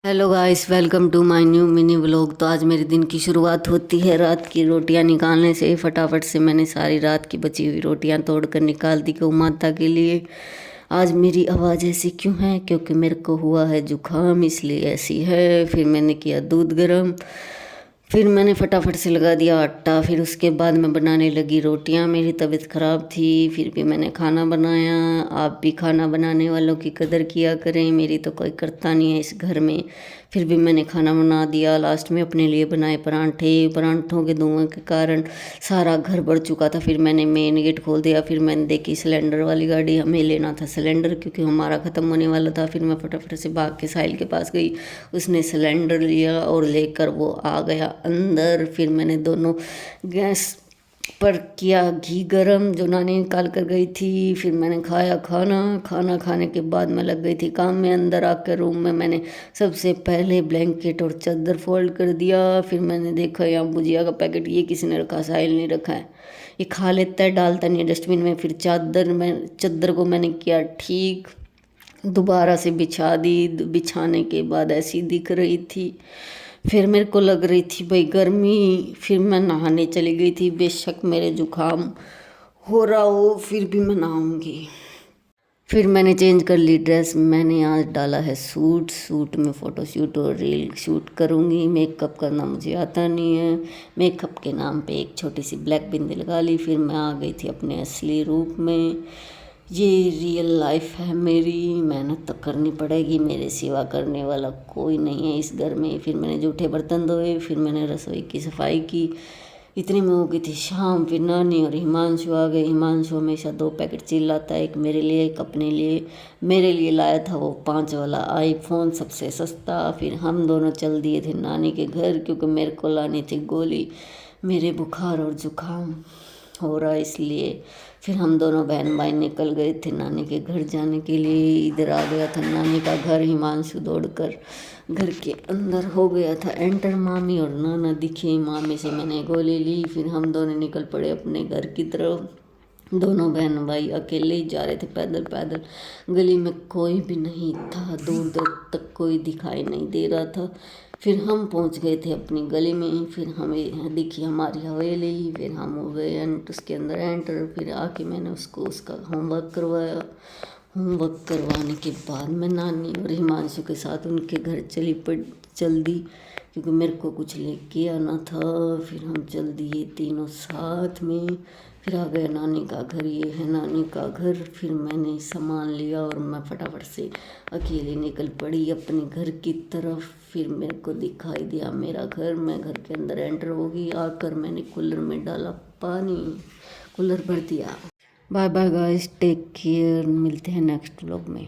Hello guys, welcome to my new mini vlog. तो आज मेरे दिन की शुरुआत होती है रात की रोटियां निकालने से। फटाफट से मैंने सारी रात की बची हुई रोटियां तोड़कर निकाल दी गौ माता के लिए। आज मेरी आवाज़ ऐसी क्यों है? क्योंकि मेरे को हुआ है जुकाम, इसलिए ऐसी है। फिर मैंने किया दूध गर्म, फिर मैंने फटाफट से लगा दिया आटा। फिर उसके बाद मैं बनाने लगी रोटियां। मेरी तबीयत ख़राब थी, फिर भी मैंने खाना बनाया। आप भी खाना बनाने वालों की कदर किया करें, मेरी तो कोई करता नहीं है इस घर में। फिर भी मैंने खाना बना दिया। लास्ट में अपने लिए बनाए परांठे। परांठों के धुआं के कारण सारा घर भर चुका था। फिर मैंने मेन गेट खोल दिया। फिर मैंने देखी सिलेंडर वाली गाड़ी, हमें लेना था सिलेंडर क्योंकि हमारा ख़त्म होने वाला था। फिर मैं फटाफट से भाग के साहिल के पास गई, उसने सिलेंडर लिया और लेकर वो आ गया अंदर। फिर मैंने दोनों गैस पर किया घी गरम जो नानी निकाल कर गई थी। फिर मैंने खाया खाना। खाना खाने के बाद मैं लग गई थी काम में। अंदर आकर रूम में मैंने सबसे पहले ब्लैंकेट और चादर फोल्ड कर दिया। फिर मैंने देखा यहाँ भुजिया का पैकेट, ये किसी ने रखा, साहिल ने रखा है, ये खा लेता है, डालता नहीं है डस्टबिन में। फिर चादर को मैंने किया ठीक, दोबारा से बिछा दी। बिछाने के बाद ऐसी दिख रही थी। फिर मेरे को लग रही थी भाई गर्मी। फिर मैं नहाने चली गई थी। बेशक मेरे जुकाम हो रहा हो, फिर भी मैं नहाऊंगी। फिर मैंने चेंज कर ली ड्रेस। मैंने आज डाला है सूट में फ़ोटो शूट और रील शूट करूँगी। मेकअप करना मुझे आता नहीं है। मेकअप के नाम पे एक छोटी सी ब्लैक बिंदी लगा ली। फिर मैं आ गई थी अपने असली रूप में। ये रियल लाइफ है मेरी, मेहनत तो करनी पड़ेगी, मेरे सिवा करने वाला कोई नहीं है इस घर में। फिर मैंने जूठे बर्तन धोए, फिर मैंने रसोई की सफाई की। इतनी में हो गई थी शाम। फिर नानी और हिमांशु आ गए। हिमांशु हमेशा 2 पैकेट चिल्लाता है, एक मेरे लिए एक अपने लिए। मेरे लिए लाया था वो 5 वाला आईफोन, सबसे सस्ता। फिर हम दोनों चल दिए थे नानी के घर क्योंकि मेरे को लानी थी गोली, मेरे बुखार और जुकाम हो रहा इसलिए। फिर हम दोनों बहन भाई निकल गए थे नानी के घर जाने के लिए। इधर आ गया था नानी का घर। हिमांशु दौड़कर घर के अंदर हो गया था एंटर। मामी और नाना दिखे, मामी से मैंने गोली ली। फिर हम दोनों निकल पड़े अपने घर की तरफ। दोनों बहन भाई अकेले ही जा रहे थे पैदल पैदल। गली में कोई भी नहीं था, दूर दूर तक कोई दिखाई नहीं दे रहा था। फिर हम पहुंच गए थे अपनी गली में। फिर हमें दिखी हमारी हवेली। फिर हम हो गए उसके अंदर एंटर। फिर आके मैंने उसको उसका होमवर्क करवाया। होमवर्क करवाने के बाद मैं नानी और हिमांशु के साथ उनके घर चल दी क्योंकि मेरे को कुछ लेके आना था। फिर हम चल दिए तीनों साथ में। फिर आ गया नानी का घर, ये है नानी का घर। फिर मैंने सामान लिया और मैं फटाफट से अकेली निकल पड़ी अपने घर की तरफ। फिर मेरे को दिखाई दिया मेरा घर। मैं घर के अंदर एंटर होगी। आकर मैंने कूलर में डाला पानी, कूलर भर दिया। Bye bye guys, take care, मिलते हैं नेक्स्ट व्लॉग में।